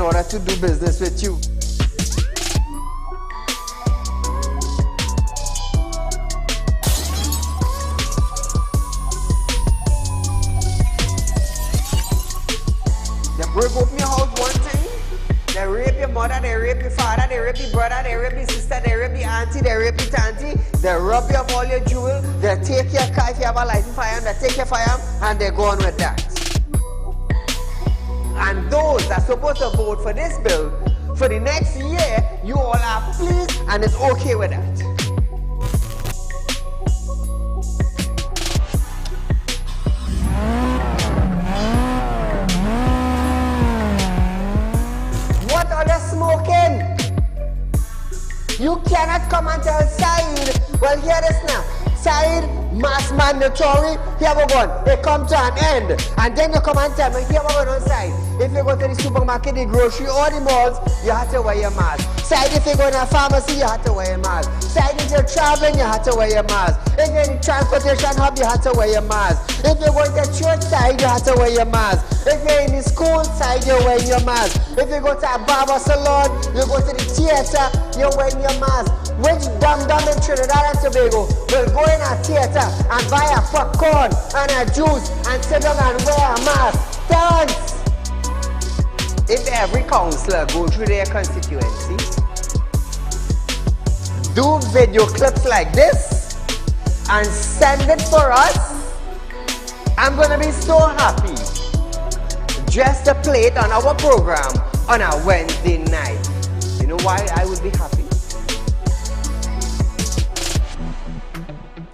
order to do business with you. They break open your house one thing, they rape your mother, they rape your father, they rape your brother, they rape your sister, they rape your auntie, they rape your auntie, they rob you of all your jewels, they take your car if you have a license firearm, they take your firearm, and they go on with that. And those that are supposed to vote for this bill, for the next year, you all are pleased and it's okay with that. What are they smoking? You cannot come and tell Saieed, well, hear this now. Saieed, mass mandatory, here we go. It come to an end. And then you come and tell me, here we go on side. If you go to the supermarket, the grocery, or the malls, you have to wear your mask. Saieed, if you go in a pharmacy, you have to wear your mask. Saieed, if you're traveling, you have to wear your mask. If you're in the transportation hub, you have to wear your mask. If you're going to church side, you have to wear your mask. If you're in the school side, you're wearing your mask. If you go to a barber salon, you go to the theater, you're wearing your mask. Which dum-dum in Trinidad and Tobago will go in a theater and buy a popcorn and a juice and sit down and wear a mask? Thanks! If every councillor go through their constituency, do video clips like this and send it for us, I'm gonna be so happy just to play it on our program on a Wednesday night. You know why I would be happy?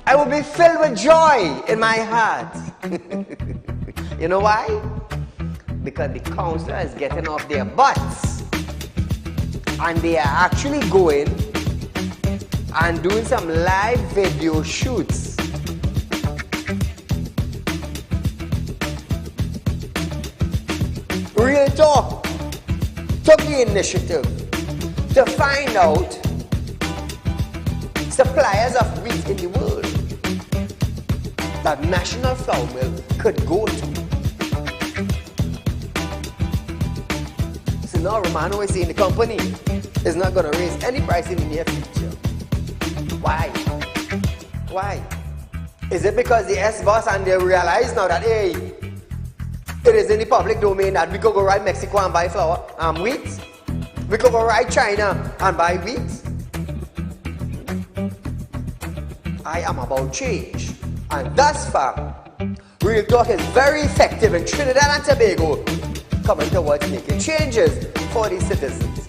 I will be filled with joy in my heart. You know why? Because the councillor is getting off their butts and they are actually going and doing some live video shoots. Real Talk took the initiative to find out suppliers of wheat in the world that National Flour Mill could go to. So now Romano is saying the company is not going to raise any price in the near future. Why? Why? Is it because the S-boss and they realize now that, hey, it is in the public domain that we could go right Mexico and buy flour and wheat? We could go right China and buy wheat? I am about change. And thus far, Real Talk is very effective in Trinidad and Tobago, coming towards making changes for the citizens.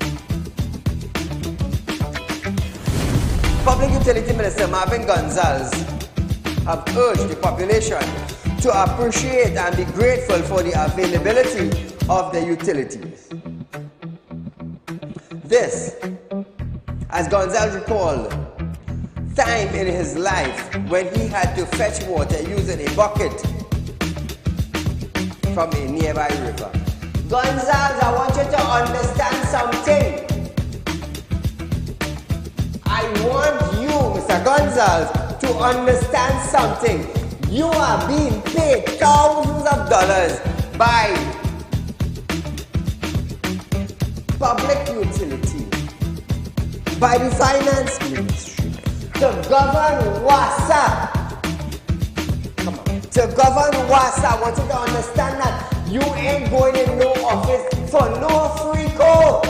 Public Utility Minister Marvin Gonzalez have urged the population to appreciate and be grateful for the availability of the utilities. This, as Gonzalez recalled, time in his life when he had to fetch water using a bucket from a nearby river. Gonzalez, I want you to understand something. I want you, Mr. Gonzalez, to understand something. You are being paid thousands of dollars by public utility, by the finance ministry, to govern Wasa. Come on. To govern Wasa, I want you to understand that you ain't going in no office for no free code.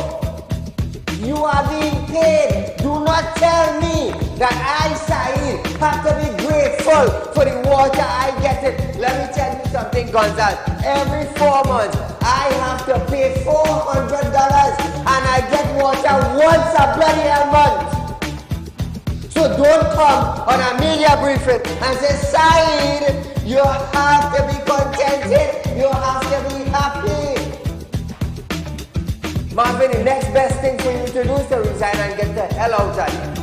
You are being paid. Do not tell me that I, Saieed, have to be grateful for the water I get it. Let me tell you something, Gonzalez. Every 4 months, I have to pay $400 and I get water once a bloody month. So don't come on a media briefing and say, Saieed, you have to be contented. You have to be happy. Marvin, the next best thing for you to do is to resign and get the hell out of here.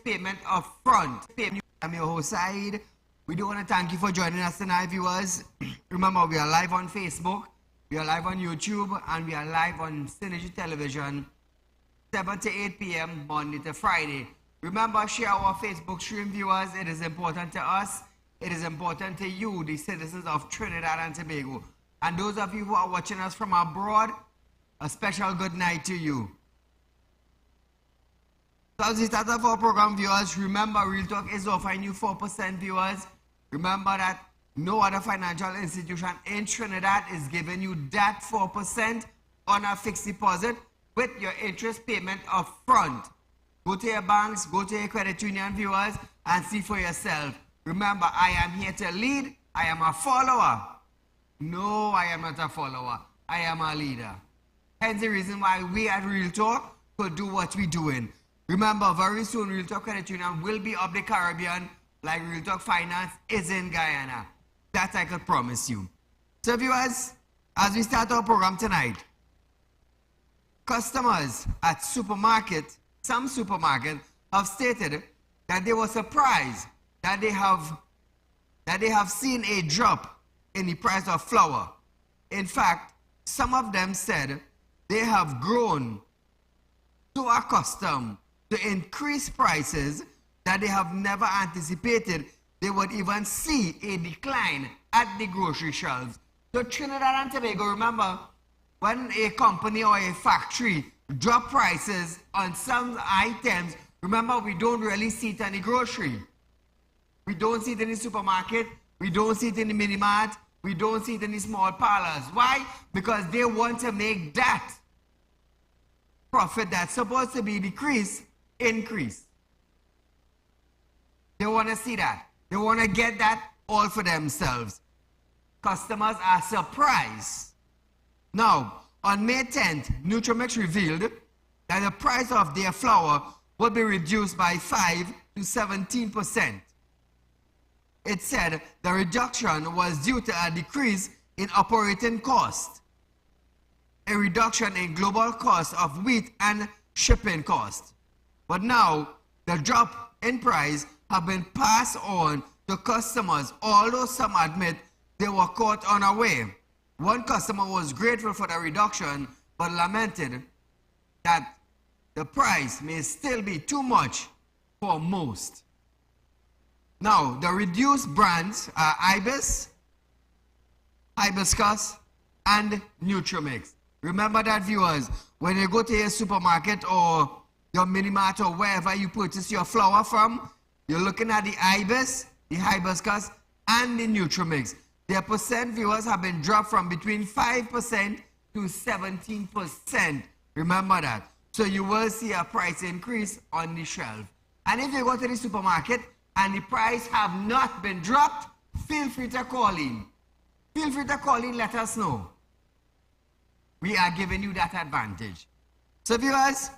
payment up front. I'm your host, Saieed. We do want to thank you for joining us tonight, viewers. Remember, we are live on Facebook, we are live on YouTube, and we are live on Synergy Television, 7 to 8 p.m. Monday to Friday. Remember, share our Facebook stream, viewers. It is important to us. It is important to you, the citizens of Trinidad and Tobago. And those of you who are watching us from abroad, a special good night to you. So as we start off our program, viewers, remember, Real Talk is offering you 4%, viewers. Remember that no other financial institution in Trinidad is giving you that 4% on a fixed deposit with your interest payment up front. Go to your banks, go to your credit union, viewers, and see for yourself. Remember, I am here to lead. I am a follower. No, I am not a follower. I am a leader. Hence the reason why we at Real Talk could do what we're doing. Remember, very soon, Real Talk Credit Union will be up the Caribbean like Real Talk Finance is in Guyana. That I could promise you. So, viewers, as we start our program tonight, customers at some supermarket have stated that they were surprised that they have seen a drop in the price of flour. In fact, some of them said they have grown so accustomed to increase prices that they have never anticipated they would even see a decline at the grocery shelves. So Trinidad and Tobago, remember, when a company or a factory drop prices on some items, remember, we don't really see it in the grocery. We don't see it in the supermarket. We don't see it in the mini mart. We don't see it in the small parlors. Why? Because they want to make that profit that's supposed to be decreased, increase. They want to see that. They want to get that all for themselves. Customers are surprised. Now, on May 10th, Nutrimix revealed that the price of their flour would be reduced by 5 to 17%. It said the reduction was due to a decrease in operating cost, a reduction in global cost of wheat and shipping cost. But now, the drop in price have been passed on to customers, although some admit they were caught unaware. One customer was grateful for the reduction, but lamented that the price may still be too much for most. Now, the reduced brands are Ibis, Hibiscus, and Nutrimix. Remember that, viewers, when you go to your supermarket or your mini mart or wherever you purchase your flour from, you're looking at the Ibis, the Hibiscus, and the Nutrimix. Their percent, viewers, have been dropped from between 5% to 17%. Remember that. So you will see a price increase on the shelf. And if you go to the supermarket and the price have not been dropped, feel free to call in. Feel free to call in, let us know. We are giving you that advantage. So, viewers,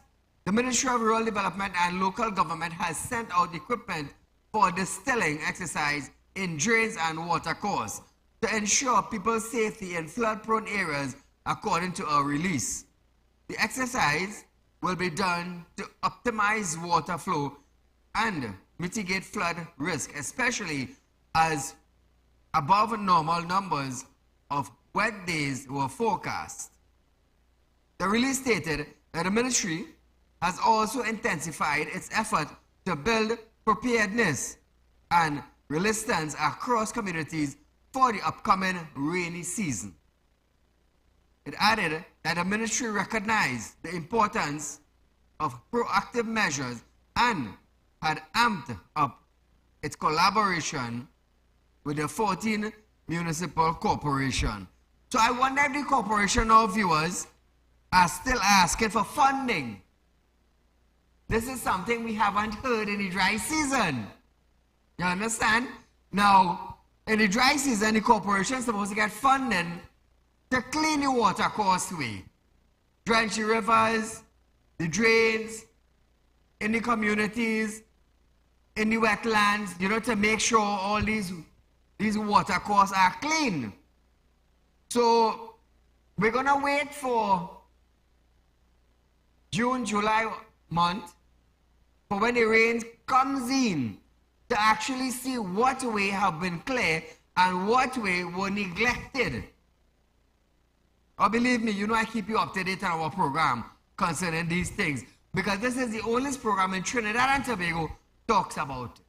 the Ministry of Rural Development and Local Government has sent out equipment for distilling exercise in drains and watercourses to ensure people's safety in flood-prone areas according to a release. The exercise will be done to optimize water flow and mitigate flood risk, especially as above normal numbers of wet days were forecast. The release stated that the ministry has also intensified its effort to build preparedness and resilience across communities for the upcoming rainy season. It added that the ministry recognized the importance of proactive measures and had amped up its collaboration with the 14 municipal corporations. So I wonder if the corporation or viewers are still asking for funding. This is something we haven't heard in the dry season. You understand? Now, in the dry season, the corporation is supposed to get funding to clean the water causeway, drench the rivers, the drains, in the communities, in the wetlands, you know, to make sure all these water courses are clean. So we're gonna wait for June, July month for when the rain comes in to actually see what way have been clear and what way were neglected. Or believe me, you know I keep you up to date on our program concerning these things, because this is the only program in Trinidad and Tobago talks about it.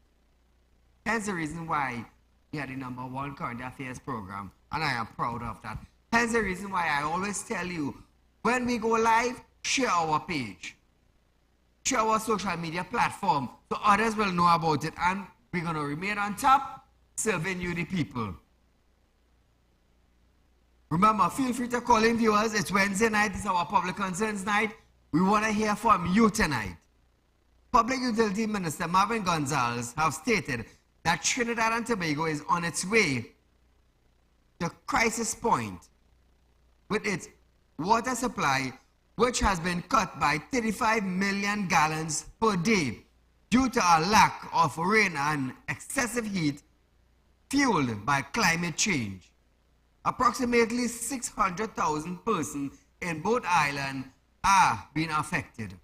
Hence the reason why we are the #1 current affairs program, and I am proud of that. Hence the reason why I always tell you, when we go live, share our page, share our social media platform, so others will know about it, and we're going to remain on top, serving you the people. Remember, feel free to call in, viewers. It's Wednesday night. It's our public concerns night. We want to hear from you tonight. Public Utility Minister Marvin Gonzalez have stated that Trinidad and Tobago is on its way to crisis point with its water supply, which has been cut by 35 million gallons per day due to a lack of rain and excessive heat fueled by climate change. Approximately 600,000 persons in both islands are being affected.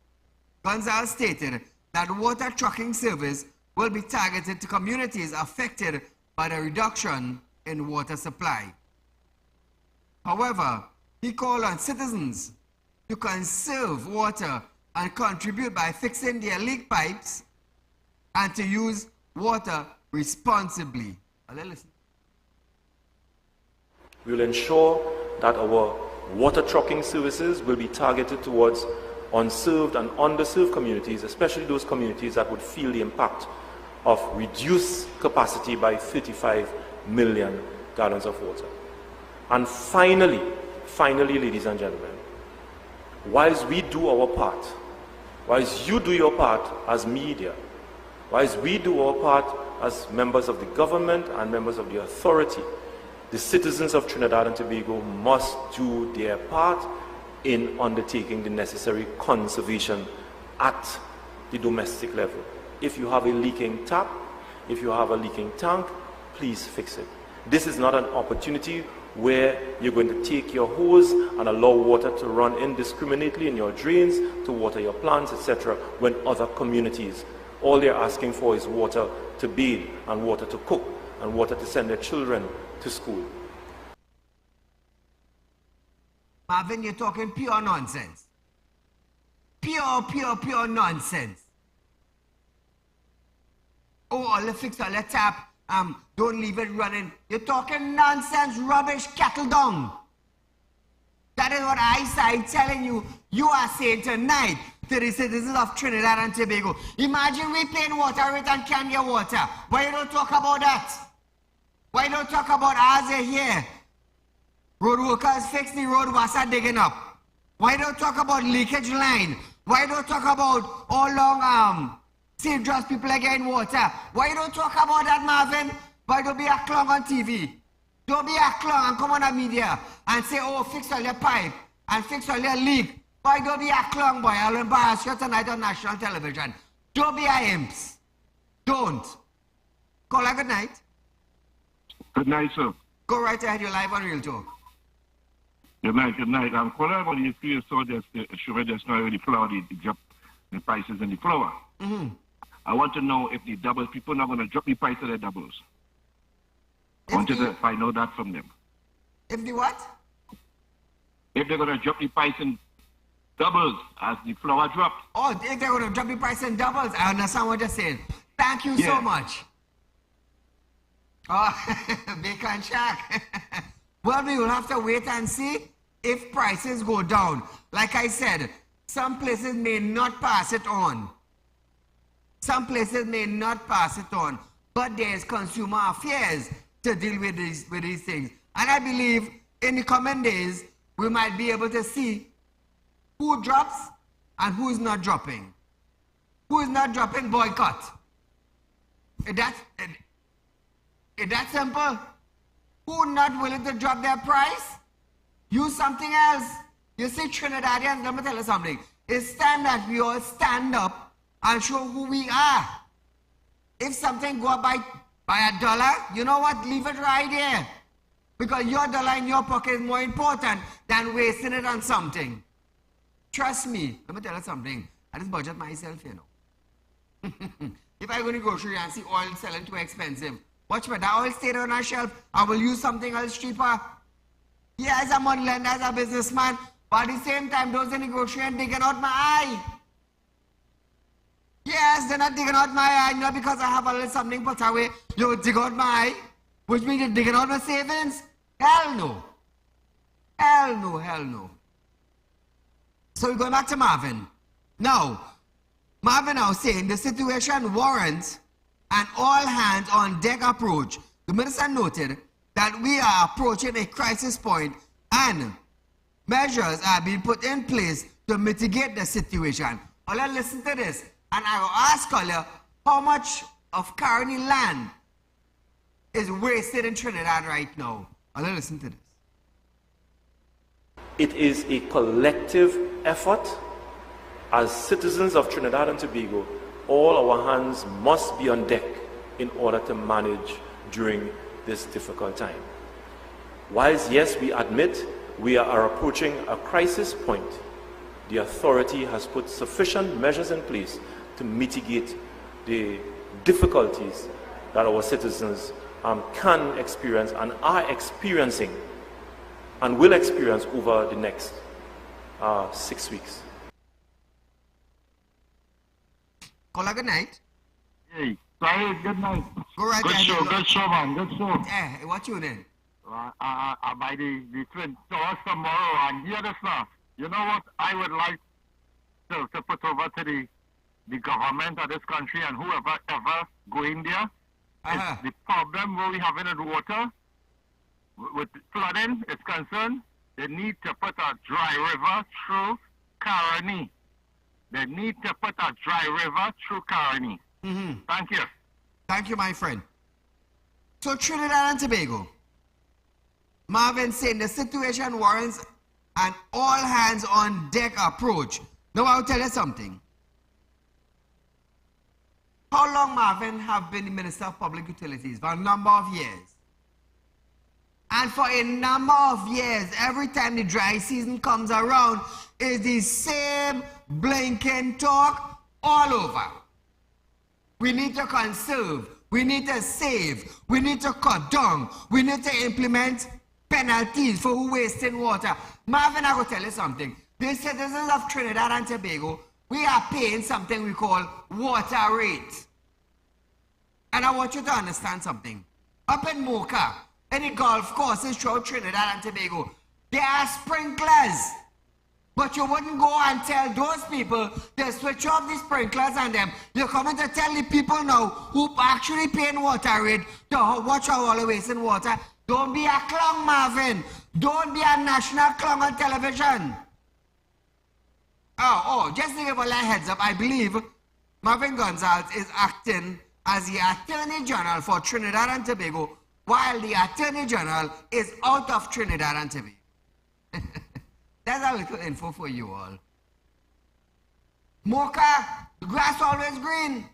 Gonzalez stated that water trucking service will be targeted to communities affected by the reduction in water supply. However, he called on citizens to conserve water and contribute by fixing their leak pipes and to use water responsibly. Listen. We will ensure that our water trucking services will be targeted towards unserved and underserved communities, especially those communities that would feel the impact of reduced capacity by 35 million gallons of water. And finally, ladies and gentlemen, whilst we do our part, whilst you do your part as media, whilst we do our part as members of the government and members of the authority, the citizens of Trinidad and Tobago must do their part in undertaking the necessary conservation at the domestic level. If you have a leaking tap, if you have a leaking tank, please fix it. This is not an opportunity where you're going to take your hose and allow water to run indiscriminately in your drains to water your plants, etc., when other communities, all they're asking for is water to bathe and water to cook and water to send their children to school. Marvin, you're talking pure nonsense. Pure nonsense. Oh, I'll fix all the tap. Don't leave it running. You're talking nonsense, rubbish, cattle dung. That is what I telling you. You are saying tonight to the citizens of Trinidad and Tobago. Imagine we paying water rate and can't get water. Why you don't talk about that? Why don't talk about ours here? Road workers fix the road, Wasa digging up. Why don't talk about leakage line? Why don't talk about all long St. John's people are getting water? Why don't talk about that, Marvin? Why don't be a clown on TV? Don't be a clown and come on the media and say, oh, fix all your pipe and fix all your leak. Why don't be a clown, boy? I'll embarrass you tonight on national television. Don't be a imps. Don't. Call a good night. Good night, sir. Go right ahead, you're live on Real Talk. Good night, good night. I'm calling about the issue so just just now the flour, the drop the prices in the flour. I want to know if the doubles, people are not going to drop the price of the doubles. I want to find out that from them. If the what? If they're going to drop the price in doubles as the flour drops. Oh, if they're going to drop the price in doubles, I understand what you're saying. Thank you so much. Oh, bacon shack. Well, we will have to wait and see if prices go down. Like I said, some places may not pass it on. Some places may not pass it on. But there's consumer affairs to deal with these things. And I believe in the coming days, we might be able to see who drops and who's not dropping. Who is not dropping, boycott. Is that simple? Who not willing to drop their price? Use something else. You see, Trinidadians, let me tell you something. It's time that we all stand up and show who we are. If something go up by $1, you know what? Leave it right here. Because your dollar in your pocket is more important than wasting it on something. Trust me. Let me tell you something. I just budget myself, you know. If I go to grocery and see oil selling too expensive, watch me, that oil stayed on our shelf. I will use something else cheaper. Yeah, as a money lender, as a businessman, but at the same time, those in the grocery and digging out my eye. Yes, they're not digging out my eye, not because I have a little something put away. You dig out my eye, which means you're digging out my savings. Hell no. Hell no, hell no. So we're going back to Marvin. Now, Marvin now saying the situation warrants an all-hands-on-deck approach. The minister noted that we are approaching a crisis point and measures are being put in place to mitigate the situation. Now let's listen to this, and I will ask you how much of Caroni land is wasted in Trinidad right now. Now let's listen to this. It is a collective effort. As citizens of Trinidad and Tobago, all our hands must be on deck in order to manage during this difficult time. Whilst, yes, we admit we are approaching a crisis point, the authority has put sufficient measures in place to mitigate the difficulties that our citizens can experience and are experiencing and will experience over the next 6 weeks. Caller, good night. Hey, Saeed, good night. Go right Good ahead. show, man. Good show. Hey, what you then? By the Twin Towers tomorrow, and hear this now. You know what I would like to put over to the government of this country and whoever ever go in there. Is the problem where we have in the water with flooding is concerned. They need to put a dry river through Caroni. They need to put a dry river through Caroni. Thank you. Thank you, my friend. So Trinidad and Tobago, Marvin saying the situation warrants an all-hands-on-deck approach. Now I'll tell you something. How long Marvin have been the Minister of Public Utilities? For a number of years. And for a number of years, every time the dry season comes around, it's the same blinking talk all over. We need to conserve. We need to save. We need to cut down. We need to implement penalties for who wasting water. Marvin, I will tell you something. The citizens of Trinidad and Tobago, we are paying something we call water rate. And I want you to understand something. Up in Mocha, in the golf courses throughout Trinidad and Tobago, there are sprinklers. But you wouldn't go and tell those people to switch off the sprinklers and them. You're coming to tell the people now who actually paying water rate to watch our all wasting water. Don't be a clown, Marvin. Don't be a national clown on television. Just to give a little heads up, I believe Marvin Gonzalez is acting as the Attorney General for Trinidad and Tobago, while the Attorney General is out of Trinidad and Tobago. That's a little info for you all. Mocha, the grass always green.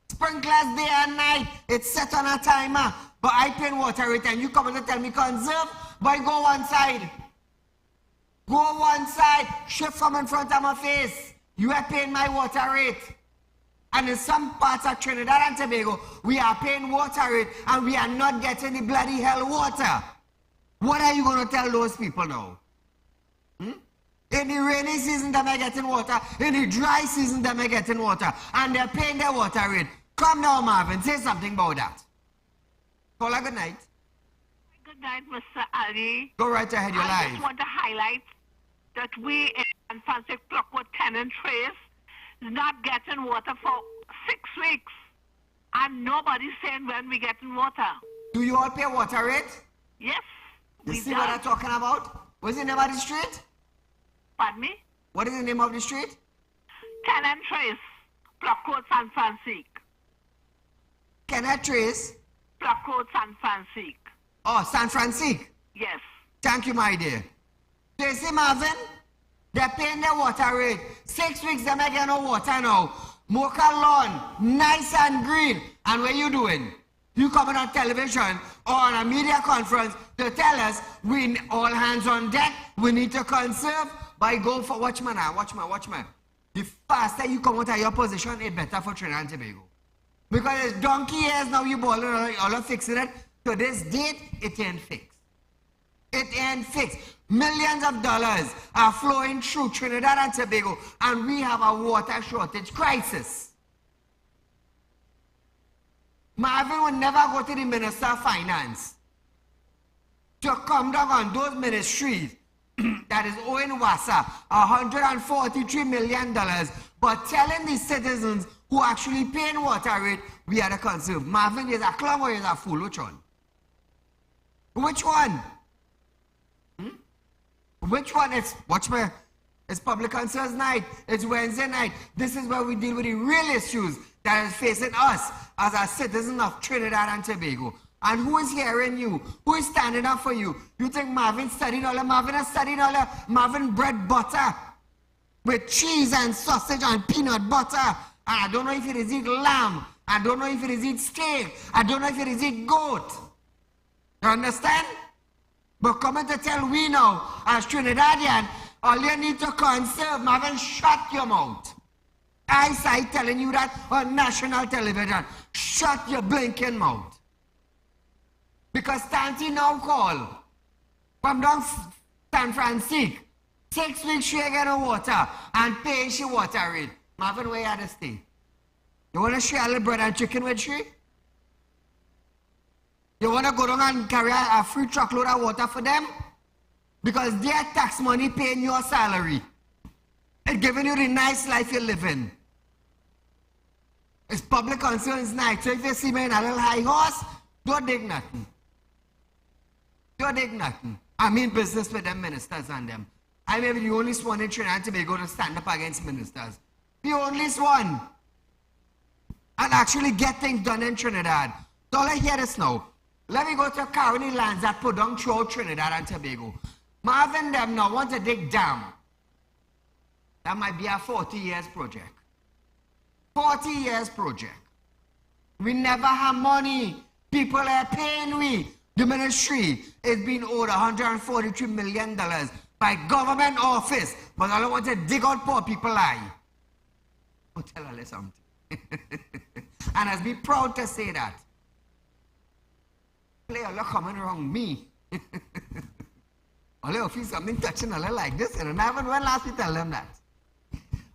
Sprinklers day and night. It's set on a timer. But I pay water rate and you come to tell me conserve, but go one side. Go one side. Shift from in front of my face. You are paying my water rate. And in some parts of Trinidad and Tobago, we are paying water rate and we are not getting the bloody hell water. What are you going to tell those people now? In the rainy season, they may getting water. In the dry season, they may getting water. And they're paying their water rate. Come now, Marvin, say something about that. Caller, good night. Good night, Mr. Ali. Go right ahead, you're I live. just want to highlight that we in San Francisco Clockwood Tenant Trace is not getting water for 6 weeks. And nobody's saying when we getting water. Do you all pay water rate? Yes, You we see do. what I'm talking about? What's the name of the street? Pardon me? What is the name of the street? Tenant Trace, Clockwood, San Francisco. Kenneth Trace. Clockwood, San Francisco. Oh, San Francisco. Yes. Thank you, my dear. So you see, Marvin, they're paying their water rate. 6 weeks, they may get no water now. Mocha lawn, nice and green. And what you doing? You coming on television or on a media conference to tell us we all hands on deck, we need to conserve by going for watchman. the faster you come out of your position, it's better for Trinidad and Tobago. Because it's donkey years now you balling all are fixing it. To this date, it ain't fixed. It ain't fixed. Millions of dollars are flowing through Trinidad and Tobago, and we have a water shortage crisis. Marvin will never go to the Minister of Finance to come down on those ministries that is owing Wasa $143 million, but telling the citizens who actually paying water rate, we are the conserve. Marvin is a clown or is a fool? Which one? Which one? Which one? Watch me. It's Public Concerns Night. It's Wednesday night. This is where we deal with the real issues that is facing us as a citizen of Trinidad and Tobago. And who is hearing you? Who is standing up for you? You think Marvin studied all that? Marvin has studied all that. Marvin bread butter with cheese and sausage and peanut butter. And I don't know if it is eat lamb. I don't know if it is eat steak. I don't know if it is eat goat. You understand? But coming to tell we now, as Trinidadian, all you need to conserve, Marvin, shut your mouth. I say telling you that on national television. Shut your blinking mouth. Because Tanti now call from down San Francisco, 6 weeks she get no water and pay she water rate. Marvin, where you had to stay? You want to share a little bread and chicken with she? You want to go down and carry a free truckload of water for them? Because their tax money paying your salary. It's giving you the nice life you're living. It's Public Concerns Night. So if you see me in a little high horse, don't dig nothing. Don't dig nothing. I mean business with them ministers and them. I may be the only one in Trinidad and Tobago to stand up against ministers. The only one. And actually get things done in Trinidad. So let's hear this now. Let me go to Caroni lands that put down throughout Trinidad and Tobago. Marvin them now want to dig dam. That might be a 40 years project. 40 years project. We never have money. People are paying we. The ministry is being owed $143 million by government office. But I don't want to dig out poor people eye. I'll tell her something. And I'll be proud to say that. Play a lot coming around me. All I feel something touching a lot like this, and I haven't one last to tell them that.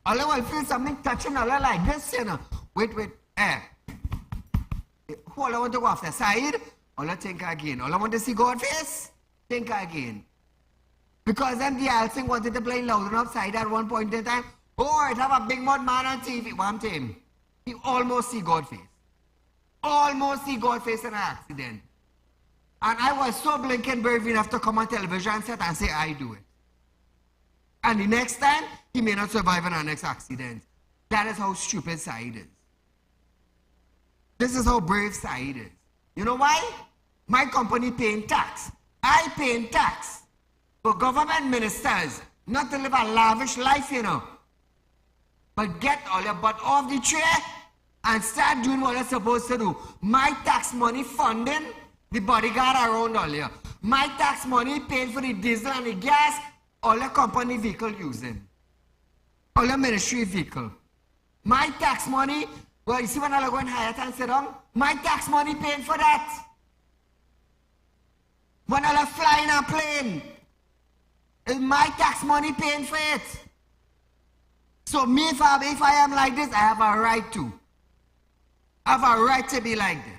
All I feel something touching a lot like this, you know. Wait, who all I want to go after? Saieed? All I think again. All I want to see God face? Think again. Because then the other thing wanted to play loud enough side at one point in time. Oh, it have a big mud man on TV. One time, he almost see God face. Almost see God face in an accident. And I was so blinking brave enough to come on television set and say, I do it. And the next time, he may not survive in our next accident. That is how stupid Saieed is. This is how brave Saieed is. You know why? My company paying tax. I paying tax. For government ministers, not to live a lavish life, you know. But get all your butt off the chair and start doing what you're supposed to do. My tax money funding the bodyguard around all here. My tax money paying for the diesel and the gas, all your company vehicle using. All your ministry vehicle. My tax money, well, you see when I go in Hyatt and sit down, my tax money paying for that. When I fly in a plane, is my tax money paying for it. So me, if I am like this, I have a right to. I have a right to be like this.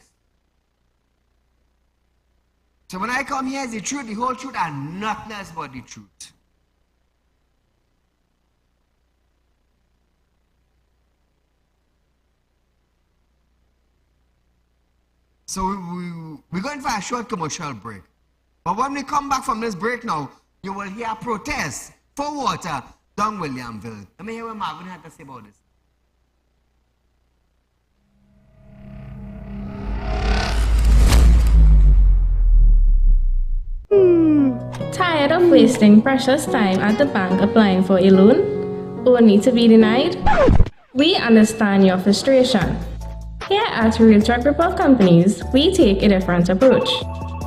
So when I come here, it's the truth, the whole truth, and nothing else but the truth. So we're going for a short commercial break. But when we come back from this break now, you will hear protests for water down Williamville. Let me hear what Marvin had to say about this. Tired of wasting precious time at the bank applying for a loan, only to be denied? We understand your frustration. Here at Realtalk Group of Companies, we take a different approach.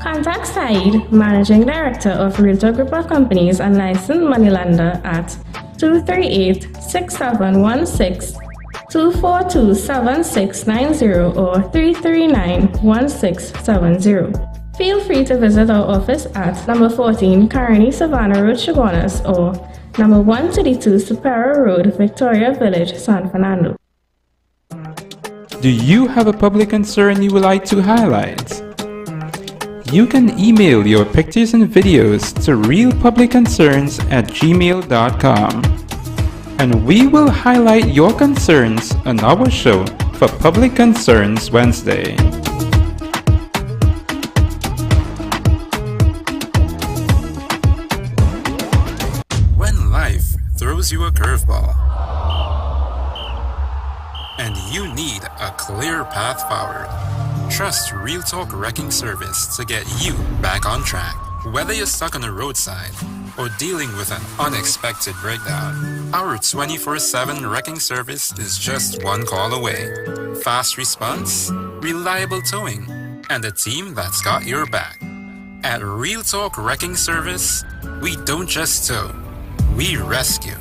Contact Saieed, Managing Director of Realtalk Group of Companies and licensed moneylender at 238-6716, 242-7690, or 339-1670. Feel free to visit our office at number 14 Carney Savannah Road, Chaguanas, or number 132 Supera Road, Victoria Village, San Fernando. Do you have a public concern you would like to highlight? You can email your pictures and videos to realpublicconcerns@gmail.com, and we will highlight your concerns on our show for Public Concerns Wednesday. When life throws you a curveball and you need a clear path forward, trust Real Talk Wrecking Service to get you back on track. Whether you're stuck on the roadside or dealing with an unexpected breakdown, our 24/7 wrecking service is just one call away. Fast response, reliable towing, and a team that's got your back. At Real Talk Wrecking Service, we don't just tow, we rescue.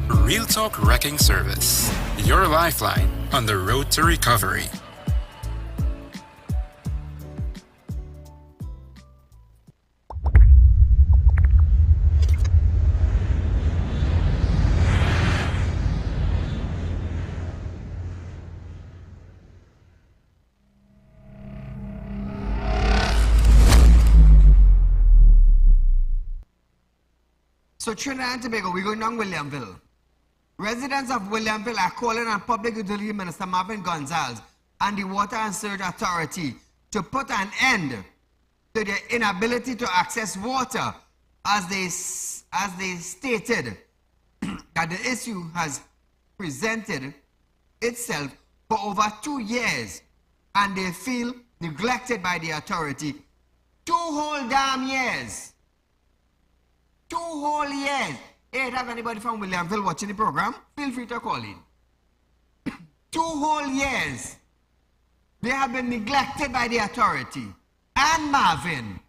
Real Talk Wrecking Service, your lifeline on the road to recovery. So Trinidad and Tobago, we're going down Williamville. Residents of Williamville are calling on Public Utility Minister Marvin Gonzalez and the Water and Sewage Authority to put an end to their inability to access water, as they stated that the issue has presented itself for over 2 years and they feel neglected by the authority. 2 whole damn years. 2 whole years. Hey, if anybody from Williamville watching the program, feel free to call in. 2 whole years. They have been neglected by the authority and Marvin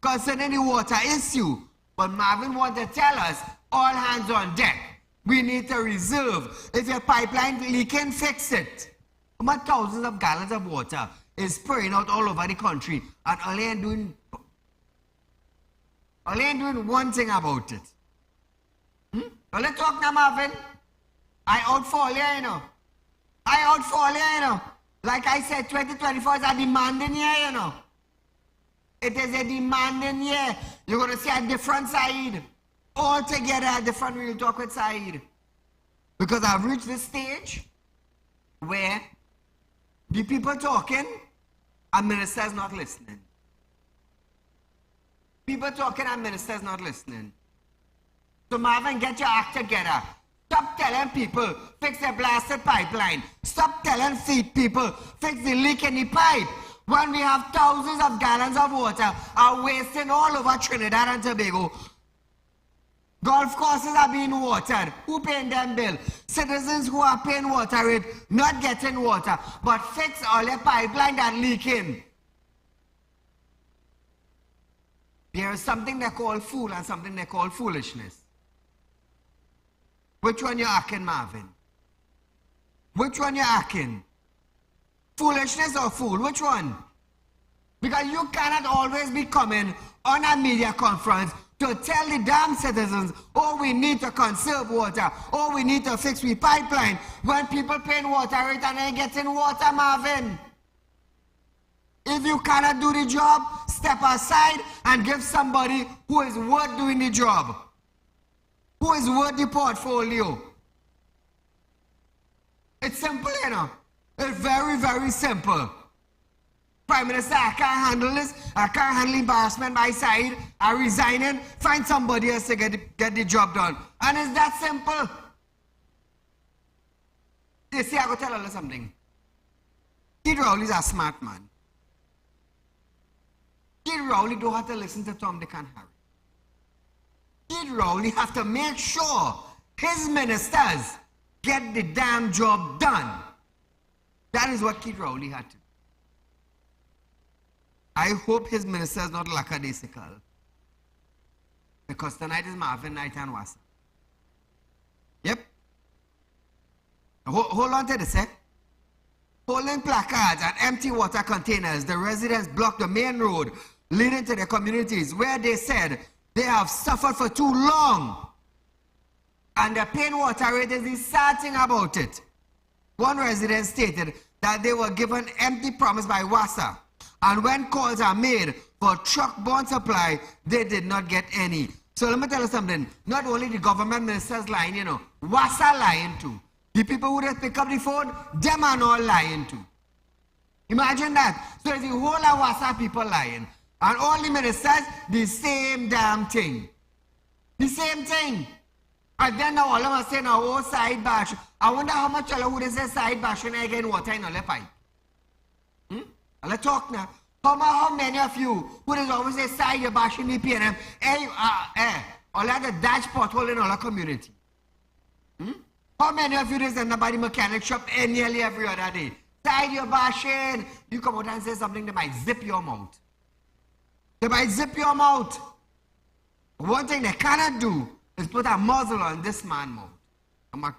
concerning the water issue. But Marvin wants to tell us, all hands on deck. We need to reserve. If your pipeline leaking, fix it. About thousands of gallons of water is spraying out all over the country, and all they ain't doing one thing about it. Well, let's talk now, Marvin. I out for all you, you know. I out for all you, you know. Like I said, 2024 is a demanding year, you know. It is a demanding year. You're going to see a different side. All together, a different Real Talk with Saieed. Because I've reached this stage where the people talking and ministers not listening. People talking and ministers not listening. So Marvin, get your act together. Stop telling people, fix the blasted pipeline. Stop telling people, fix the leak in the pipe. When we have thousands of gallons of water are wasting all over Trinidad and Tobago. Golf courses are being watered. Who paying them bill? Citizens who are paying water rate, not getting water. But fix all the pipeline that leaking. There is something they call fool and something they call foolishness. Which one you acting, Marvin? Which one you acting? Foolishness or fool? Which one? Because you cannot always be coming on a media conference to tell the damn citizens, oh, we need to conserve water, oh, we need to fix the pipeline, when people paying water rate and ain't getting water, Marvin. If you cannot do the job, step aside and give somebody who is worth doing the job, who is worth the portfolio. It's simple, you know. It's very, very simple. Prime Minister, I can't handle this. I can't handle embarrassment by side. I'm resigning. Find somebody else to get the job done. And it's that simple. You see, I go tell you something. Kid Rowley's a smart man. Kid Rowley don't have to listen to Tom, Dick and Harry. Kid Rowley have to make sure his ministers get the damn job done. That is what Kid Rowley had to do. I hope his ministers not lackadaisical. Because tonight is Marvin night and Wasa. Yep. Hold on to the sec. Holding placards and empty water containers, the residents blocked the main road leading to their communities where they said they have suffered for too long. And the plain water rate is the sad thing about it. One resident stated that they were given empty promise by Wasa, and when calls are made for truck-borne supply, they did not get any. So let me tell you something. Not only the government ministers lying, you know, Wasa lying too. The people who just pick up the phone, them are not lying too. Imagine that. So the whole of Wasa people lying, and all the ministers, the same damn thing. The same thing. And then now all of us say now, oh, side bash. I wonder how much all would say side bash when I get water in all the pipe. Let's talk now. How many of you would always say side your bash in the PNM? All of the dash pothole in all the community. How many of you is in the body mechanic shop nearly every other day? Side your bash in. You come out and say something, they might zip your mouth. They might zip your mouth. One thing they cannot do is put a muzzle on this man's mouth.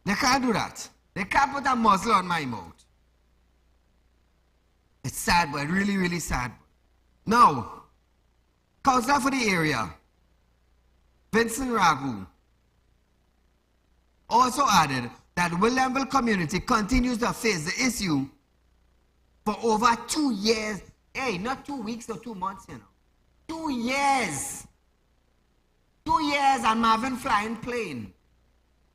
They can't do that. They can't put a muzzle on my mouth. It's sad, but really, really sad. Now, councillor for the area, Vincent Ragu, also added that Williamville community continues to face the issue for over 2 years. Hey, not 2 weeks or 2 months, you know. 2 years. 2 years and Marvin flying plane.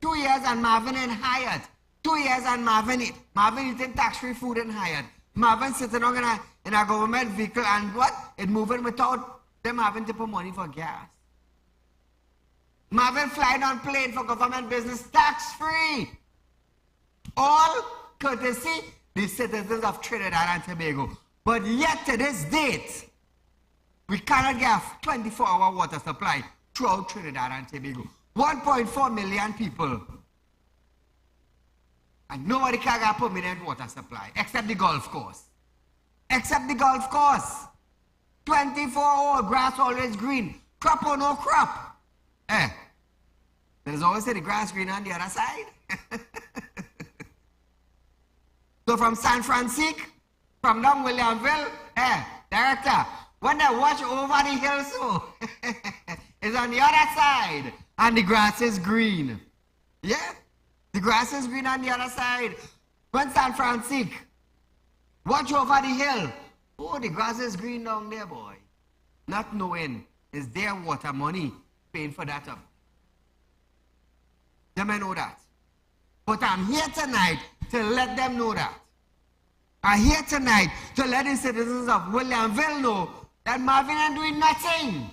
2 years and Marvin in Hyatt. 2 years and Marvin eating tax-free food in Hyatt. Marvin sitting on in a government vehicle and what? It moving without them having to put money for gas. Marvin flying on plane for government business tax-free. All courtesy the citizens of Trinidad and Tobago. But yet to this date, we cannot get a 24-hour water supply throughout Trinidad and Tobago. 1.4 million people. And nobody can get permanent water supply except the golf course. Except the golf course. 24-hour grass always green. Crop or no crop. There's always the grass green on the other side. So from San Francisco, from down Williamville, director, when they watch over the hill so, it's on the other side, and the grass is green. Yeah, the grass is green on the other side. When San Francisco, watch over the hill, oh, the grass is green down there, boy. Not knowing is their water money paying for that up. They may know that. But I'm here tonight to let them know that. I'm here tonight to let the citizens of Williamville know that Marvin ain't doing nothing.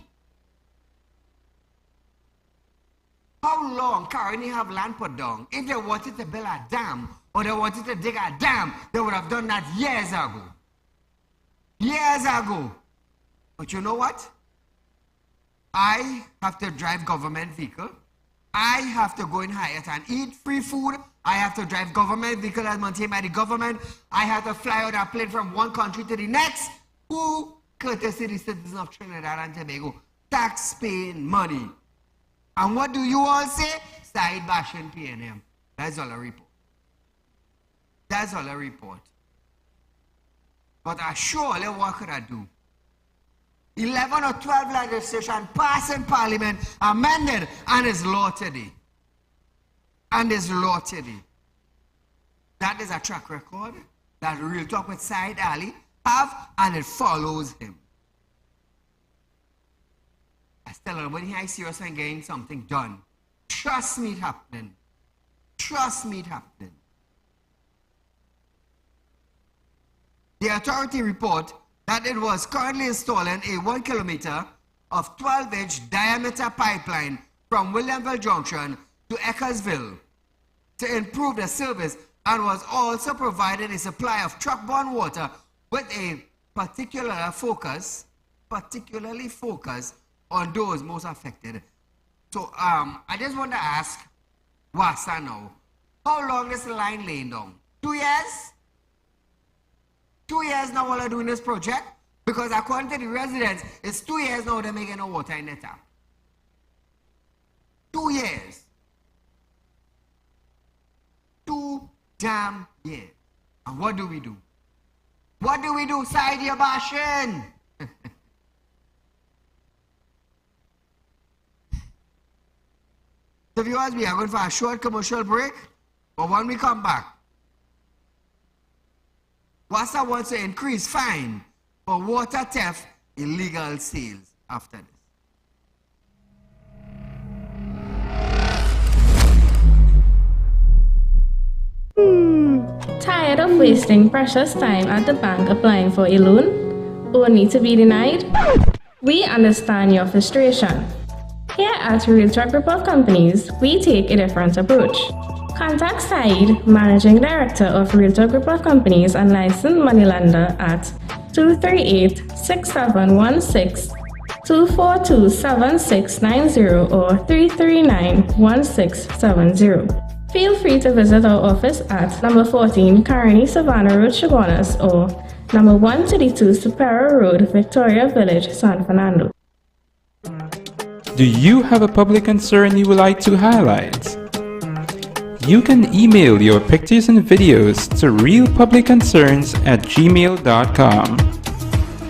How long can they have land put down? If they wanted to build a dam or they wanted to dig a dam, they would have done that years ago. Years ago. But you know what? I have to drive government vehicle. I have to go in Hyatt and eat free food. I have to drive government vehicle as maintained by the government. I have to fly out a plane from one country to the next. Who courtesy the citizens of Trinidad and Tobago? Tax-paying money. And what do you all say? Side bashing PNM. That's all a report. That's all a report. But I surely what could I do? 11 or 12 legislation passed in Parliament, amended, and is law today. And is law today. That is a track record that Real Talk with Saieed Ali have, and it follows him. I tell her, when I serious and getting something done, trust me it happening. Trust me it happening. The authority report that it was currently installing a 1 kilometer of 12-inch diameter pipeline from Williamville Junction to Eckersville to improve the service, and was also providing a supply of truck-borne water with a particularly focus on those most affected. So I just want to ask Wasa now, how long is the line laying down? 2 years? 2 years now while they're doing this project? Because according to the residents, it's 2 years now they're making no water in the tap. 2 years. 2 damn years. And what do we do? What do we do, Saieed Ali? So viewers, we are going for a short commercial break, but when we come back, Wasa wants to increase fine for water theft, illegal sales after this. Tired of wasting precious time at the bank applying for a loan, only to be denied? We understand your frustration. Here at Realtalk Group of Companies, we take a different approach. Contact Saieed, Managing Director of Realtalk Group of Companies and licensed moneylender at 238-6716, 242-7690 or 339-1670. Feel free to visit our office at number 14 Carney Savannah Road, Chaguanas, or number 132 Superior Road, Victoria Village, San Fernando. Do you have a public concern you would like to highlight? You can email your pictures and videos to realpublicconcerns@gmail.com,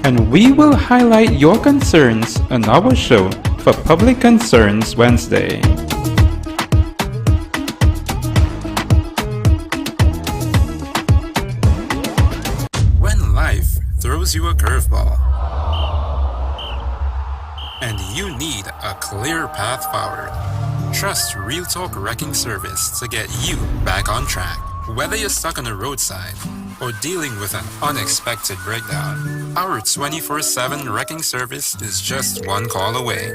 and we will highlight your concerns on our show for Public Concerns Wednesday. When life throws you a curveball, and you need a clear path forward, trust Realtalk Wrecking Service to get you back on track. Whether you're stuck on the roadside or dealing with an unexpected breakdown, our 24/7 wrecking service is just one call away.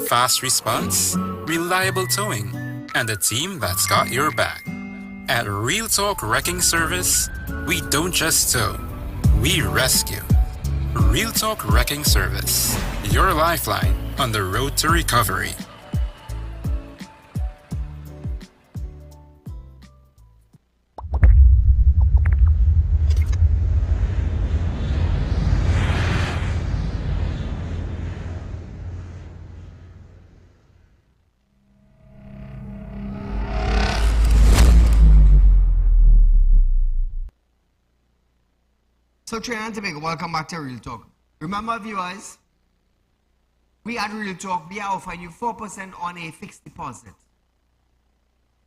Fast response, reliable towing, and a team that's got your back. At Realtalk Wrecking Service, we don't just tow, we rescue. Realtalk Wrecking Service, your lifeline on the road to recovery. So Trinidad and Tobago, welcome back to Real Talk. Remember viewers, we at Real Talk, we are offering you 4% on a fixed deposit.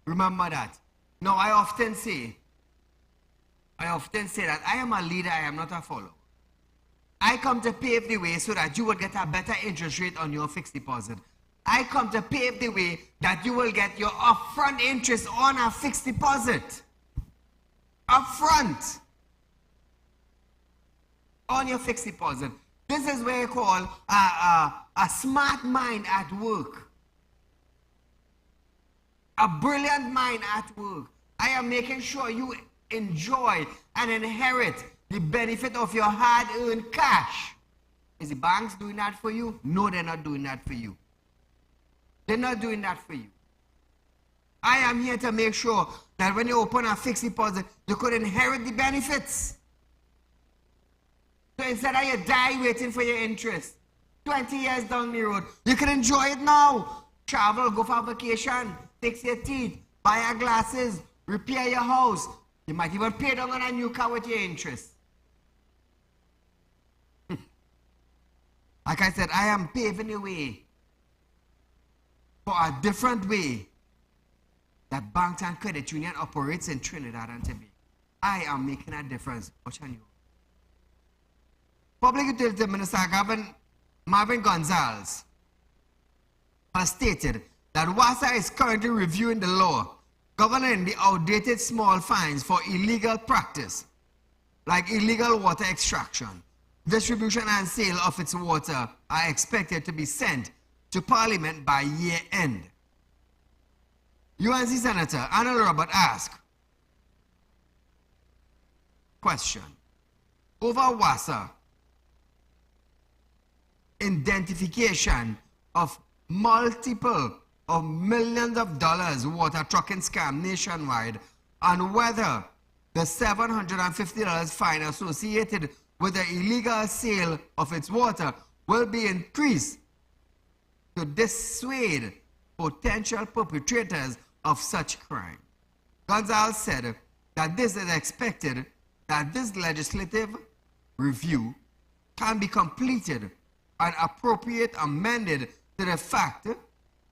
Remember that. Now I often say that I am a leader, I am not a follower. I come to pave the way so that you will get a better interest rate on your fixed deposit. I come to pave the way that you will get your upfront interest on a fixed deposit. Upfront. On your fixed deposit. This is what you call a smart mind at work. A brilliant mind at work. I am making sure you enjoy and inherit the benefit of your hard-earned cash. Is the banks doing that for you? No, they're not doing that for you. They're not doing that for you. I am here to make sure that when you open a fixed deposit, you could inherit the benefits. So instead of you die waiting for your interest, 20 years down the road, you can enjoy it now. Travel, go for a vacation, fix your teeth, buy your glasses, repair your house. You might even pay down on a new car with your interest. Like I said, I am paving the way for a different way that banks and credit union operates in Trinidad and Tobago. I am making a difference. Watch on you. Public Utility Minister Marvin Gonzalez has stated that Wasa is currently reviewing the law governing the outdated small fines for illegal practice, like illegal water extraction. Distribution and sale of its water are expected to be sent to Parliament by year end. UNC Senator Arnold Robert asked, question, over Wasa identification of multiple of millions of dollars water trucking scam nationwide, and whether the $750 fine associated with the illegal sale of its water will be increased to dissuade potential perpetrators of such crime. Gonzalez said that this is expected that this legislative review can be completed and appropriate amended to the fact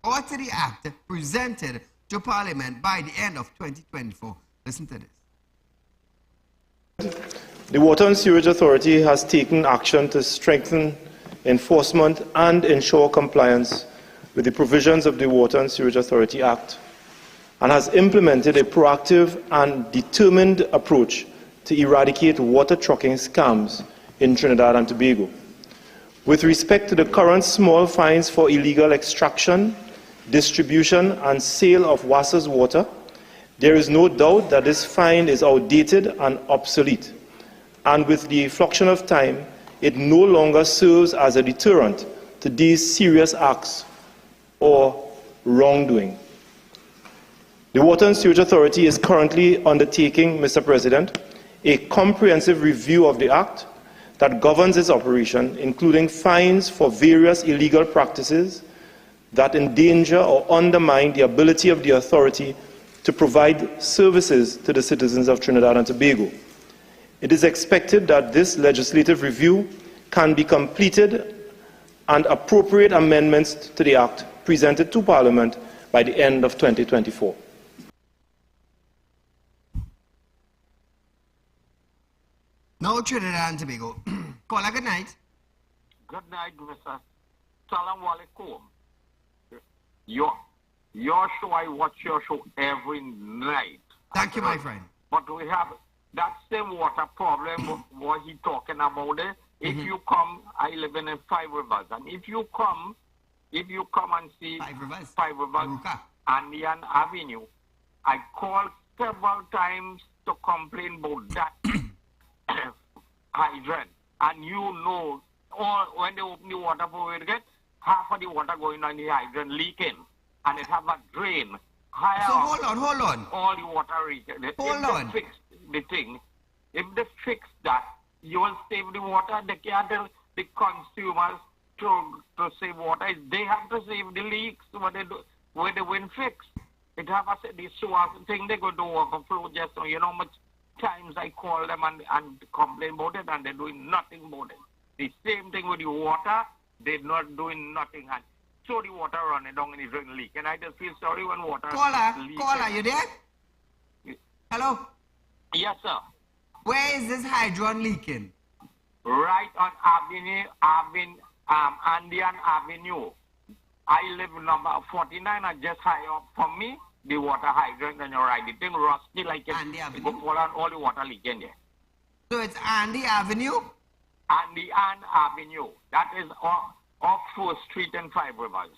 or to the act presented to Parliament by the end of 2024. Listen to this. The Water and Sewerage Authority has taken action to strengthen enforcement and ensure compliance with the provisions of the Water and Sewerage Authority Act, and has implemented a proactive and determined approach to eradicate water trucking scams in Trinidad and Tobago. With respect to the current small fines for illegal extraction, distribution and sale of Wasa's water, there is no doubt that this fine is outdated and obsolete, and with the fluctuation of time, it no longer serves as a deterrent to these serious acts or wrongdoing. The Water and Sewerage Authority is currently undertaking, Mr. President, a comprehensive review of the Act that governs its operation, including fines for various illegal practices that endanger or undermine the ability of the authority to provide services to the citizens of Trinidad and Tobago. It is expected that this legislative review can be completed and appropriate amendments to the Act presented to Parliament by the end of 2024. Now Trinidad and Tobago. Caller, good night. Good night, Mr. Salam alaikum. Your show, I watch your show every night. Thank you, my friend. But we have that same water problem, what he talking about there. If you come, I live in 5 Rivers, and if you come and see 5 Rivers, and Yan Avenue, I called several times to complain about that hydrant, and you know, when they open the water for it, get half of the water going on the hydrant leaking, and it have a drain. So hold on. All the water reaches. Hold on. If they fix the thing, if they fix that, you will save the water. They can't tell the consumers to save water. They have to save the leaks where the wind fix. It have the sewer thing, they go to overflow just so you know how much times I call them and complain about it, and they're doing nothing about it. The same thing with the water, they're not doing nothing. And so the water running down and it's running leak. And I just feel sorry when water Caller, you there? Hello? Yes, sir. Where is this hydrant leaking? Right on Andean Avenue. I live number 49, and just high up from me, the water hydrant, and you're right, the thing rusty like it go fall on all the water leaking there. So it's Andy Avenue? Andean Avenue. That is off 4th Street and 5 Rivers.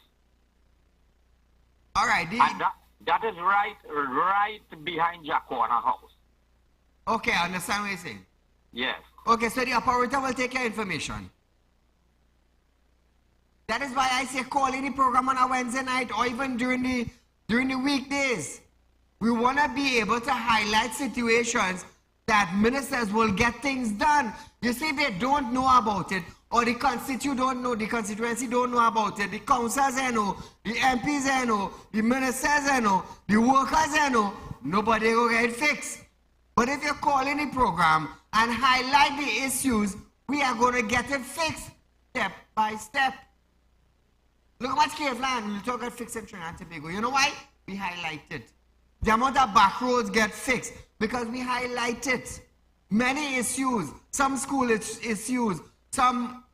All right. And that is right behind Jacona House. Okay, I understand what you're saying. Yes. Okay, so the operator will take your information. That is why I say call any program on a Wednesday night or even during the weekdays. We want to be able to highlight situations that ministers will get things done. You see, they don't know about it, or the constituency don't know about it, the councillors know, the MPs know, the ministers know, the workers know, nobody will get it fixed. But if you call any program and highlight the issues, we are going to get it fixed step by step. Look how much Caveland we'll talk about fixing Trinidad and Tobago. You know why? We highlight it. The amount of back roads get fixed because we highlight it. Many issues, some school issues, some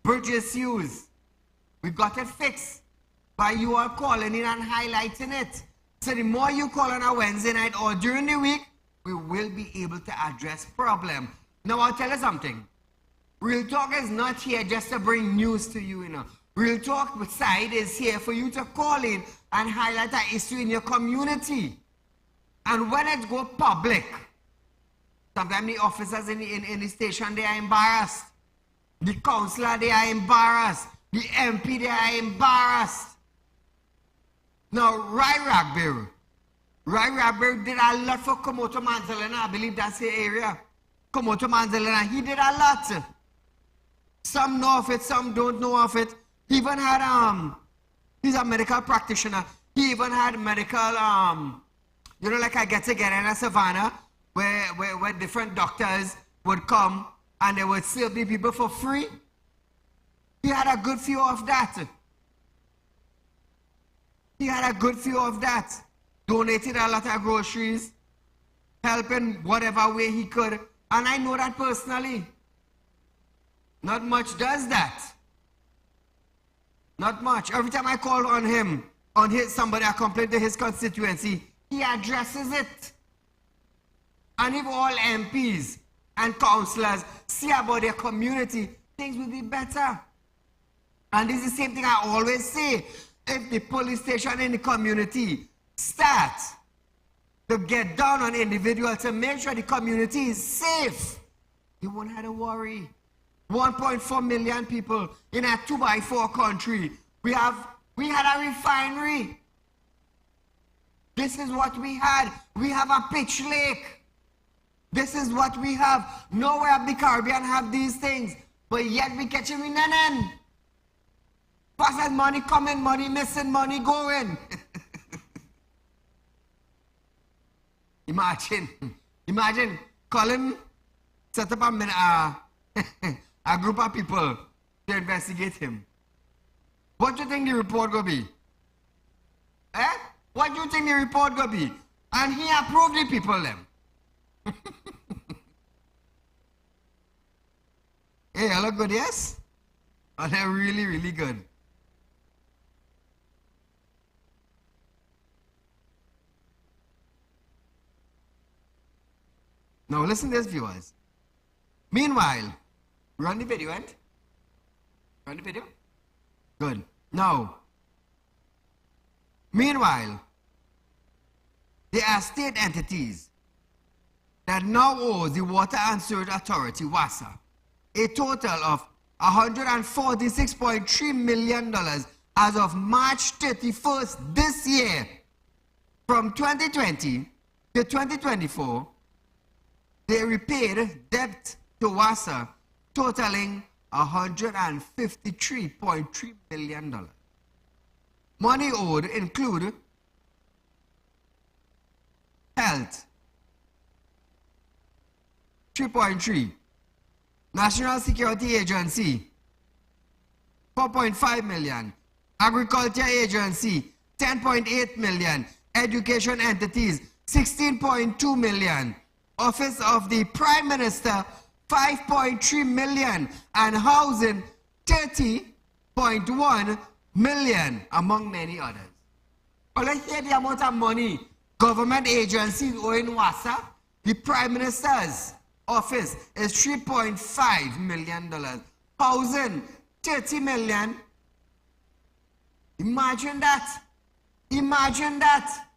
bridge issues. We got it fixed by you all calling in and highlighting it. So the more you call on a Wednesday night or during the week, we will be able to address problem. Now I'll tell you something. Real Talk is not here just to bring news to you, you know. Real Talk with Saieed is here for you to call in and highlight an issue in your community. And when it goes public, sometimes the officers in the station, they are embarrassed. The councillor, they are embarrassed. The MP, they are embarrassed. Now, Rai Ragbir did a lot for Komoto Manzalena. I believe that's the area. Komoto Manzalena, he did a lot. Some know of it, some don't know of it. He even had He's a medical practitioner. He even had medical, you know, like I get together in a savannah where different doctors would come and they would serve the people for free. He had a good few of that. He had a good few of that. Donated a lot of groceries, helping whatever way he could. And I know that personally. Not much does that. Not much. Every time I call on him, somebody I complain to his constituency, he addresses it. And if all MPs and councillors see about their community, things will be better. And this is the same thing I always say. If the police station in the community start to get down on individuals to make sure the community is safe, you won't have to worry. 1.4 million people in a 2x4 country. We had a refinery. This is what we had. We have a pitch lake. This is what we have. Nowhere of the Caribbean have these things. But yet we catch them in an end. Fast as money coming, money missing, money going. Imagine Colin set up a group of people to investigate him. What do you think the report will be? What do you think the report will be? And he approved the people them. Hey, I look good, yes? Oh, they're really, really good. Now listen to this, viewers. Meanwhile, run the video, right? Run the video? Good. Now, meanwhile, there are state entities that now owe the Water and Sewage Authority, Wasa, a total of $146.3 million as of March 31st this year. From 2020 to 2024, they repaid debt to Wasa totaling $153.3 million. Money owed include health, 3.3, National Security Agency, 4.5 million, Agriculture Agency, 10.8 million, education entities, 16.2 million, Office of the Prime Minister, 5.3 million, and housing, 30.1 million, among many others. Well, let's hear the amount of money government agencies owe in Wasa. The Prime Minister's office is $3.5 million. Housing, 30 million. Imagine that. Imagine that.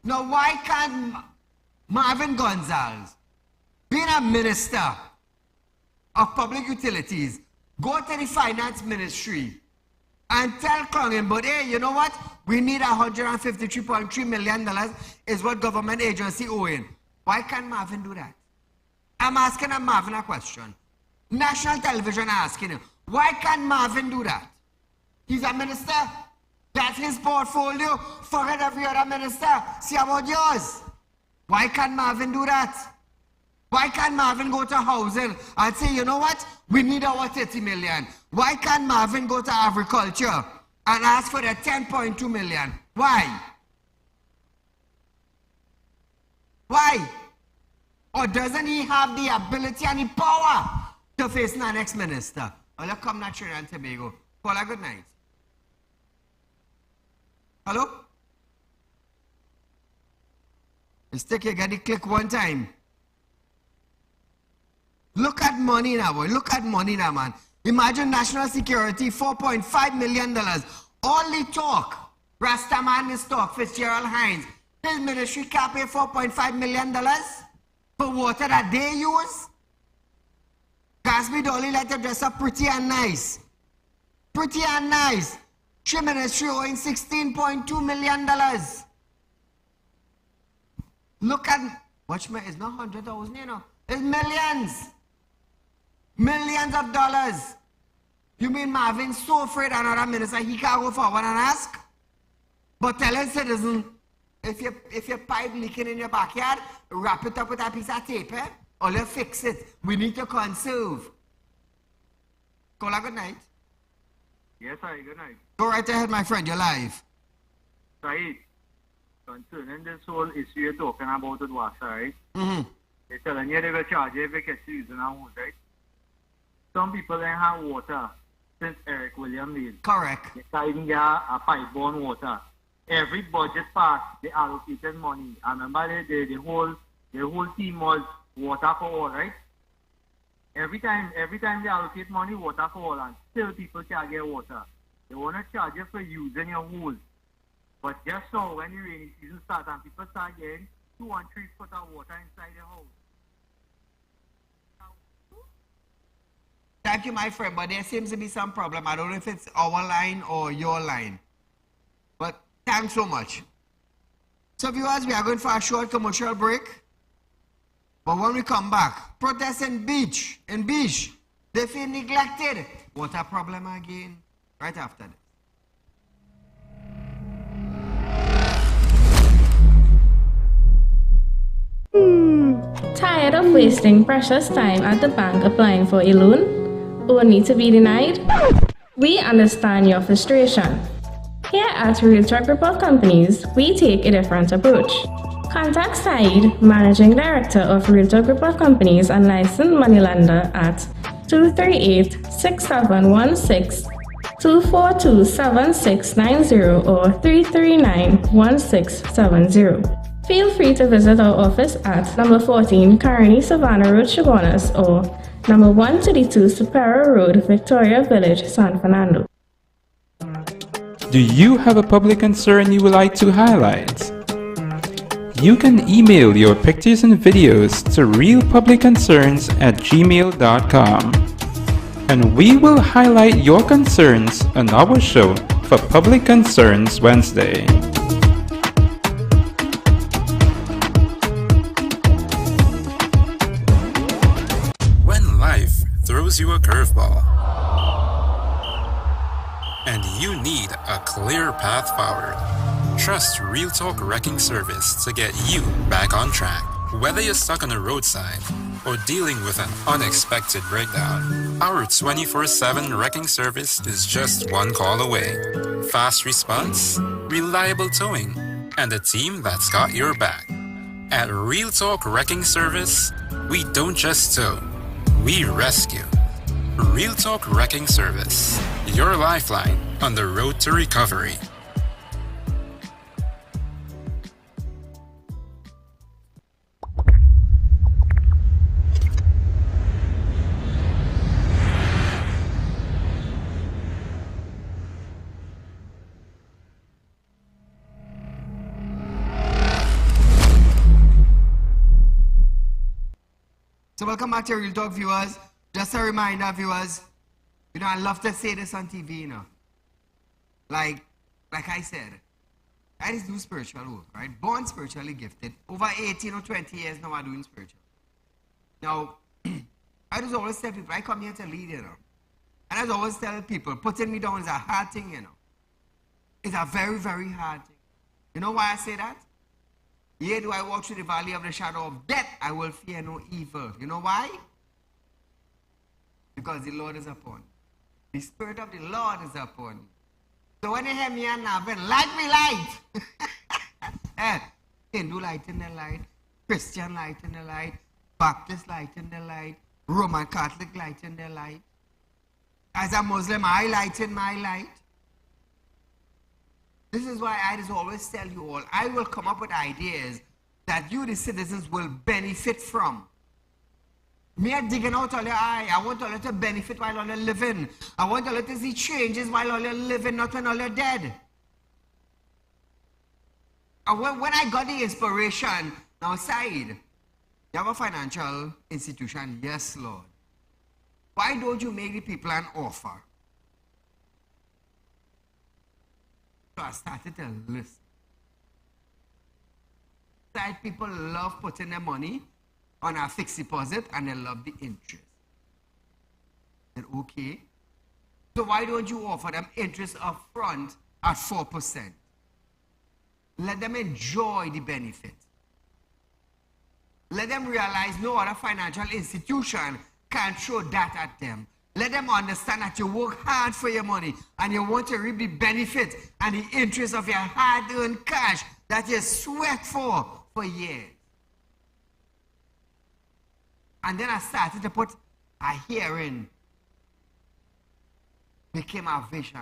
Now, why can't Marvin Gonzalez, being a minister of public utilities, go to the finance ministry and tell Congress, but hey, you know what? We need $153.3 million is what government agency owing. Why can't Marvin do that? I'm asking Marvin a question. National television asking him, why can't Marvin do that? He's a minister. That's his portfolio. Forget every other minister. See about yours. Why can't Marvin do that? Why can't Marvin go to housing and say, you know what? We need our 30 million. Why can't Marvin go to agriculture and ask for the 10.2 million? Why? Why? Or doesn't he have the ability and the power to face the next minister? Well, let's come to Trinidad and Tobago. Call a good night. Hello? Let's take a click one time. Look at money now, boy. Look at money now, man. Imagine national security, $4.5 million. Only talk. Rastaman is talk. Fitzgerald Hines. His ministry can't pay $4.5 million for water that they use. Gasby Dolly let them dress up pretty and nice. Pretty and nice. She ministry owing $16.2 million. Look at, watch me, it's not 100,000, you know. It's millions. Millions of dollars. You mean Marvin's so afraid another minister, he can't go forward and ask? But tell a citizen, if your pipe leaking in your backyard, wrap it up with a piece of tape, or you fix it. We need to conserve. Call a good night. Yes, sir. Good night. Go right ahead, my friend. You're live. Saeed, concerning this whole issue you're talking about with Wasa, right? They're telling you they will charge you if you catch you using a hose, right? Some people don't have water since Eric William days. Correct. They can't even get a pipe-borne water. Every budget pass, they allocated money. I remember the whole team was water for all, right? Every time they allocate money, water for all, and still people can't get water. They want to charge you for using your hose. But just so when the rainy season starts and people start getting 2 and 3 foot of water inside the house. Thank you, my friend, but there seems to be some problem. I don't know if it's our line or your line. But thanks so much. So viewers, we are going for a short commercial break. But when we come back, protests in Beach, they feel neglected. What a problem again. Right after this. Tired of wasting precious time at the bank applying for a loan? Only to be denied? We understand your frustration. Here at Realtalk Group of Companies, we take a different approach. Contact Saeed, Managing Director of Realtalk Group of Companies and licensed moneylender at 238-6716, 242-7690 or 339-1670. Feel free to visit our office at number 14 Carney Savannah Road, Chaguanas, or number 132 Superior Road, Victoria Village, San Fernando. Do you have a public concern you would like to highlight? You can email your pictures and videos to realpublicconcerns@gmail.com, and we will highlight your concerns on our show for Public Concerns Wednesday. When life throws you a curveball and you need a clear path forward, trust Realtalk Wrecking Service to get you back on track. Whether you're stuck on a roadside or dealing with an unexpected breakdown, our 24/7 wrecking service is just one call away. Fast response, reliable towing, and a team that's got your back. At Realtalk Wrecking Service, we don't just tow, we rescue. Realtalk Wrecking Service, your lifeline on the road to recovery. So welcome back to Real Talk, viewers. Just a reminder, viewers, I love to say this on TV, Like I said, I just do spiritual work, right? Born spiritually gifted. Over 18 or 20 years now I'm doing spiritual. Now, I just always tell people, I come here to lead, And I just always tell people, putting me down is a hard thing, It's a very, very hard thing. You know why I say that? Yea, do I walk through the valley of the shadow of death, I will fear no evil. You know why? Because the Lord is upon me. The Spirit of the Lord is upon me. So when you hear me and now, light me light. Hindu light in the light, Christian light in the light, Baptist light in the light, Roman Catholic light in the light. As a Muslim, I light in my light. This is why I just always tell you all, I will come up with ideas that you, the citizens, will benefit from. Me are digging out all your eye. I want all you to benefit while all you're living. I want all you to see changes while all you're living, not when all you're dead. And when I got the inspiration, now Saeed, you have a financial institution, yes, Lord. Why don't you make the people an offer? So I started to listen. That people love putting their money on a fixed deposit and they love the interest. I said, okay. So why don't you offer them interest up front at 4%? Let them enjoy the benefit. Let them realize no other financial institution can throw that at them. Let them understand that you work hard for your money and you want to reap the benefit and the interest of your hard-earned cash that you sweat for years. And then I started to put a hearing became a vision.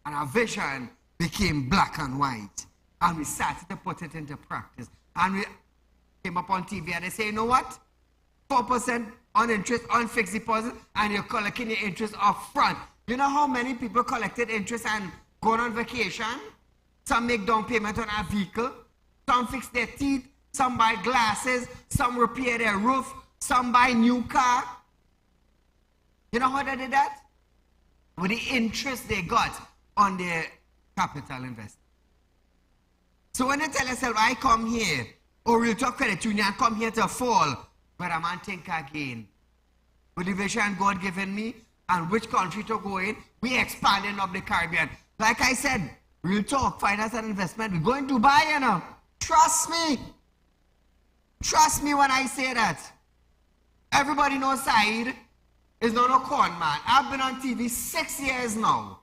And our vision became black and white. And we started to put it into practice. And we came up on TV and they say, you know what? 4% on interest on fixed deposit and you're collecting your interest up front. You know how many people collected interest and gone on vacation? Some make down payment on a vehicle. Some fix their teeth. Some buy glasses. Some repair their roof. Some buy new car. You know how they did that? With the interest they got on their capital investment. So when you tell yourself, I come here, or Real Talk Credit Union come here to fall, but a man think again. With the vision God given me, and which country to go in, we expanding up the Caribbean. Like I said, Real Talk, finance and investment, we're going to Dubai, you know. Trust me. Trust me when I say that. Everybody knows Saieed is not a con man. I've been on TV 6 years now.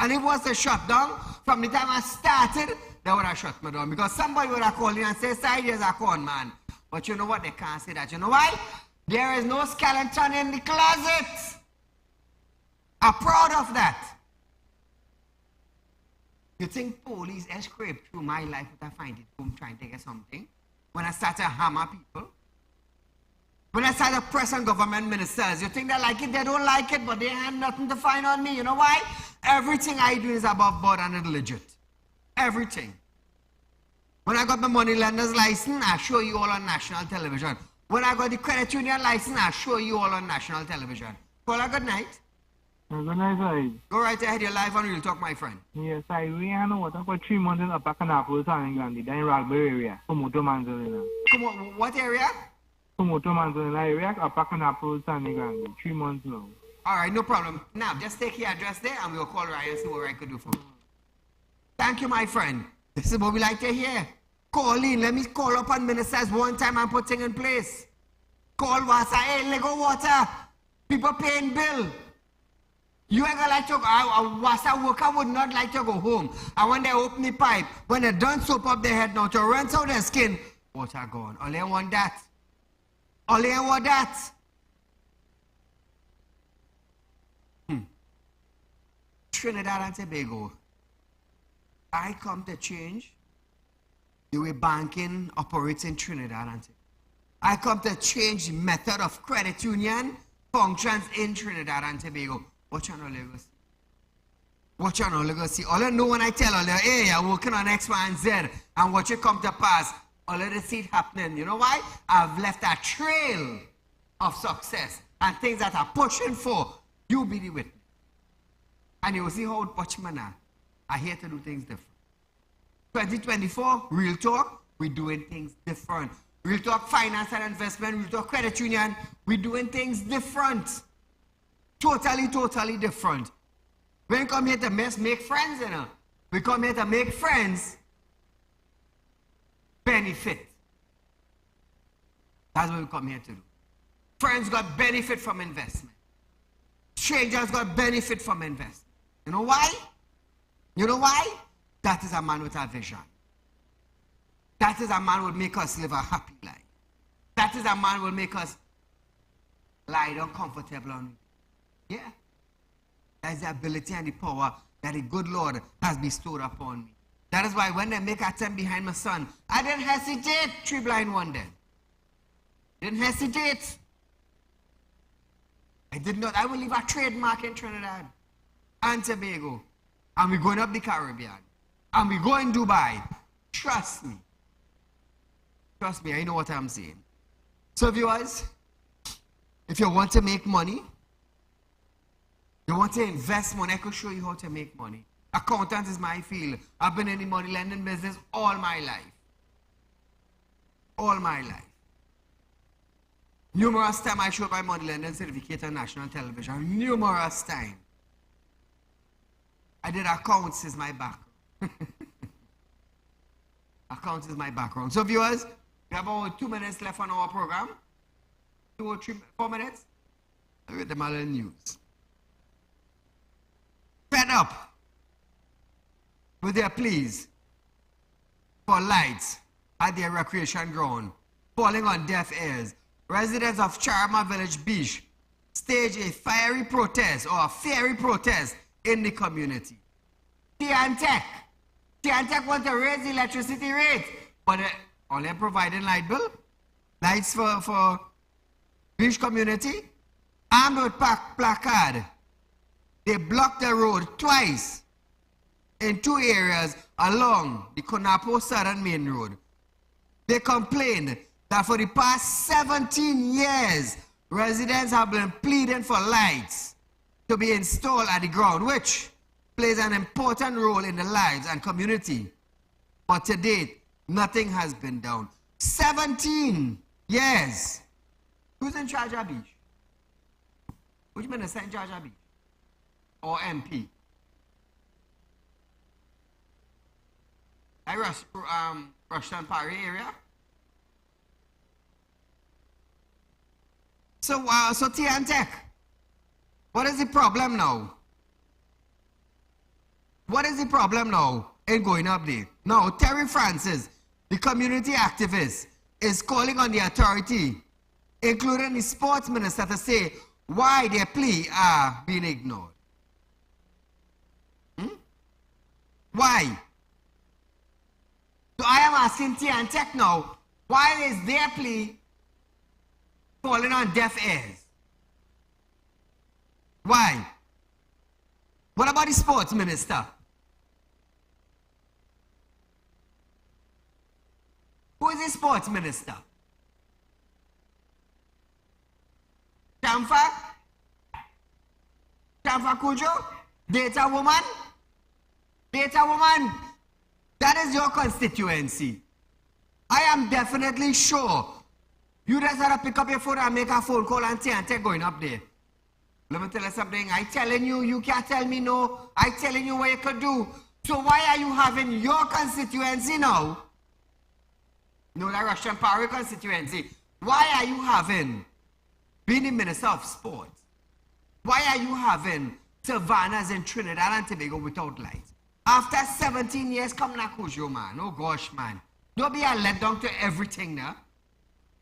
And it was a shutdown. From the time I started, they would have shut me down. Because somebody would have called in and said, Saieed is a con man. But you know what? They can't say that. You know why? There is no skeleton in the closet. I'm proud of that. You think police escaped through my life if I find it home trying to get something? When I start to hammer people? When I start to press on government ministers, you think they like it, they don't like it, but they have nothing to find on me. You know why? Everything I do is above board and legit. Everything. When I got my money lender's license, I show you all on national television. When I got the credit union license, I show you all on national television. Call a good night. Good night, Saieed. Go right ahead, you're live on Real Talk, my friend. Yes, Saieed, we have what about 3 months in Upper Canaples and England, in Ralbury area, Kumoto Manzolina. Come on, what area? Kumoto Manzolina area, Upper Canaples and England, 3 months now. All right, no problem. Now, just take your address there and we'll call Ryan and see what I could do for you. Thank you, my friend. This is what we like to hear. Call in. Let me call up on ministers one time and put things in place. Call Wasa. Hey, Lego water. People paying bill. You ain't gonna like to go. A Wasa worker would not like to go home. And when they open the pipe, when they don't soap up their head now to rinse out their skin, water gone. All they want that. All they want that. Trinidad and Tobago. I come to change the way banking operates in Trinidad and Tobago. I come to change the method of credit union functions in Trinidad and Tobago. Watch on all you go see. Watch on all you go see. All I know when I tell all you, hey, you're working on X, Y, and Z, and watch it come to pass, all of the see it happening. You know why? I've left a trail of success and things that I'm pushing for. You be the witness. And you will see how much money I here to do things different. 2024, Real Talk, we're doing things different. Real Talk Finance and Investment, Real Talk Credit Union, we're doing things different. Totally, totally different. We don't come here to make friends, you know. We come here to make friends benefit. That's what we come here to do. Friends got benefit from investment. Strangers got benefit from investment. You know why? You know why? That is a man with a vision. That is a man who will make us live a happy life. That is a man who will make us lie down comfortable on. Yeah. That is the ability and the power that the good Lord has bestowed upon me. That is why when they make attempt behind my son, I didn't hesitate. 3 blind, 1 dead. Didn't hesitate. I did not. I will leave a trademark in Trinidad and Tobago. And we're going up the Caribbean. And we're going to Dubai. Trust me. Trust me, I know what I'm saying. So viewers, if you want to make money, you want to invest money, I could show you how to make money. Accountant is my field. I've been in the money lending business all my life. All my life. Numerous times I showed my money lending certificate on national television. Numerous times. I did accounts is my background. Accounts is my background. So viewers, we have about 2 minutes left on our program. 2 or 3, 4 minutes. I'll read them all in news. Fed up with their pleas for lights at their recreation ground falling on deaf ears, residents of Charma Village Beach staged a fiery protest or a fiery protest in the community. Tiantec want to raise the electricity rate, but only providing lights for beach community. Armed with placard, they blocked the road twice in 2 areas along the Konapo Southern Main Road. They complained that for the past 17 years, residents have been pleading for lights to be installed at the ground, which plays an important role in the lives and community. But to date, nothing has been done. 17 years. Who's in charge of beach? Which minister in charge of beach? Or MP? Russian Paris area? So Tiantec, what is the problem now? What is the problem now in going up there? Now, Terry Francis, the community activist, is calling on the authority, including the sports minister, to say why their plea are being ignored. Why? So I am asking Tiantec now, why is their plea falling on deaf ears? Why? What about the sports minister? Who is the sports minister? Shamfa Kujo? Data woman? That is your constituency. I am definitely sure you just had to pick up your phone and make a phone call and Tiantec going up there. Let me tell you something. I telling you, you can't tell me no. I telling you what you could do. So why are you having your constituency now? No, that Russian Paris constituency. Why are you having being the Minister of Sports? Why are you having savannas in Trinidad and Tobago without lights? After 17 years, come na Kujo, man. Oh gosh, man. Don't be a letdown to everything now.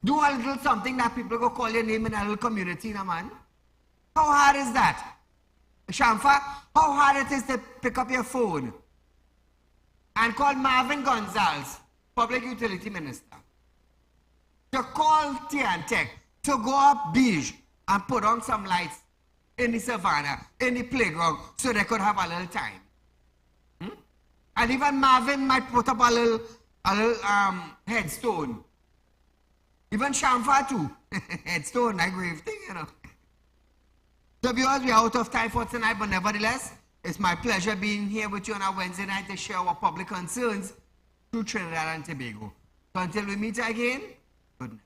Do a little something that people go call your name in a little community, na man. How hard is that? Shamfa, how hard it is to pick up your phone and call Marvin Gonzalez, Public Utility Minister, to call Tiantec to go up beach and put on some lights in the savannah, in the playground, so they could have a little time. And even Marvin might put up a little headstone. Even Shamfa too. Headstone, that grave thing, you know. So viewers, we are out of time for tonight, but nevertheless, it's my pleasure being here with you on a Wednesday night to share our public concerns through Trinidad and Tobago. So until we meet again, good night.